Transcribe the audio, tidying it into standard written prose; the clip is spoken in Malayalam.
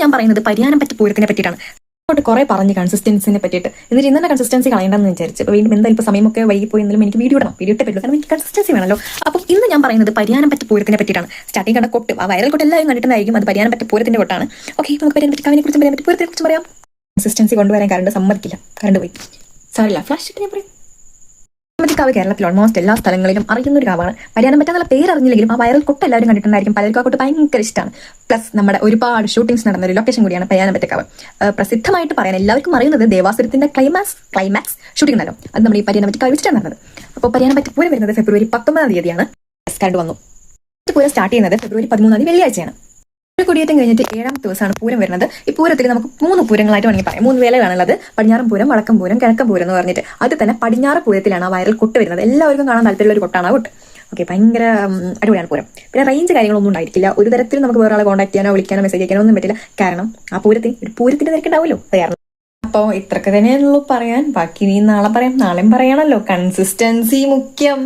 ഞാൻ പറയുന്നത് പരിയാനംപറ്റ പൂരത്തിനെ പറ്റിയിട്ടാണ്. കുറെ പറഞ്ഞ് കൺസിസ്റ്റൻസിനെ പറ്റിയിട്ട്. എന്നിട്ട് ഇന്നെ കൺസിസ്റ്റൻസി കളയണ്ടെന്ന് വിചാരിച്ചു. അപ്പോൾ വീണ്ടും എന്തായാലും ഇപ്പോൾ സമയമൊക്കെ വൈകി പോയി എന്നാലും എനിക്ക് വീഡിയോ ഇടണം. വീഡിയോ ഇട്ടേ പറ്റുള്ളൂ, കാരണം എനിക്ക് കൺസിസ്റ്റൻസി വേണമല്ലോ. അപ്പം ഇന്ന് ഞാൻ പറയുന്നത് പരിയാനംപറ്റ പൂരത്തിനെ പറ്റിയിട്ടാണ്. സ്റ്റാർട്ടിങ് കണ്ട കൊട്ട്, ആ വൈറൽ കൊട്ട് എല്ലാവരും കണ്ടിട്ടുണ്ടായിരിക്കും. അത് പരിയാനംപറ്റ പൂരത്തിന്റെ കൊട്ടാണ്. ഓക്കെ, നമുക്ക് പരിയാനംപറ്റ കാവിനെ കുറിച്ചും പരിയാനംപറ്റ പൂരത്തിനെ കുറിച്ചും പറയാം. കൺസിസ്റ്റൻസി കൊണ്ടുവരാൻ കറണ്ട് സമ്മതിക്കില്ല, കറണ്ട് പോയി. സാറില്ല, ഫ്ലാഷ് ഇട്ട് ഞാൻ പറയും. കാവ് കേരളത്തിൽ ഓൾമോസ്റ്റ് എല്ലാ സ്ഥലങ്ങളിലും അറിയുന്ന ഒരു കാവാണ്. പരിയാനംപറ്റ എന്നുള്ള പേര് അറിഞ്ഞില്ലെങ്കിലും ആ വൈറൽ കൊട്ട് എല്ലാവരും കണ്ടിട്ടുണ്ടായിരിക്കും. പലർക്കും ആ കൊട്ട് ഭയങ്കര ഇഷ്ടമാണ്. പ്ലസ് നമ്മുടെ ഒരുപാട് ഷൂട്ടിങ്സ് നടന്ന ഒരു ലൊക്കേഷൻ കൂടിയാണ് പരിയാനംപറ്റ കാവ്. പ്രസിദ്ധമായിട്ട് പറയാൻ എല്ലാവർക്കും അറിയുന്നത് ദേവാസുരത്തിന്റെ ക്ലൈമാക്സ് ഷൂട്ടിംഗ് ഉണ്ടല്ലോ, അത് നമ്മൾ ഈ പരിയാനംപറ്റ കാവ് വെച്ചിട്ടാണ് നടന്നത്. അപ്പോൾ പരിയാനംപറ്റ പൂരം വരുന്നത് ഫെബ്രുവരി 19 തീയതിയാണ്. കറണ്ട് വന്നു. പൂരം സ്റ്റാർട്ട് ചെയ്യുന്നത് ഫെബ്രുവരി 13 വെള്ളിയാഴ്ചയാണ്. ഒരു കൊടിയേറ്റം കഴിഞ്ഞിട്ട് 7ാമത്തെ ദിവസമാണ് പൂരം വരുന്നത്. ഈ പൂരത്തിൽ നമുക്ക് 3 പൂരങ്ങളായിട്ട് വേണമെങ്കിൽ പറയാം. 3 വേലകളാണുള്ളത്. പടിഞ്ഞാറൻ പൂരം, വടക്കം പൂരം, കിഴക്കൻ പൂരം എന്ന് പറഞ്ഞിട്ട്. അത് തന്നെ പടിഞ്ഞാറ് പൂരത്തിലാണ് ആ വൈറൽ കൊട്ട് വരുന്നത്. എല്ലാവർക്കും കാണാൻ താല്പര്യമുള്ള ഒരു കൊട്ടാണ് ആ കൊട്ട്. ഓക്കെ, ഭയങ്കര അടിപൊളിയാണ് പൂരം. പിന്നെ റേഞ്ച് കാര്യങ്ങളൊന്നും ഉണ്ടായിരിക്കില്ല. ഒരു തരത്തിലും നമുക്ക് വേറെ ആളെ കോൺടാക്ട് ചെയ്യാനോ വിളിക്കാനോ മെസ്സേജ് അയക്കാനോ ഒന്നും പറ്റില്ല. കാരണം ആ പൂരത്തിന്റെ തിരക്കുണ്ടാവുമല്ലോ. കാരണം അപ്പോൾ ഇത്രക്ക് തന്നെയാണുള്ളൂ പറയാൻ. ബാക്കി നീ നാളെ പറയാം. നാളെയും പറയണല്ലോ. കൺസിസ്റ്റൻസി മുഖ്യം.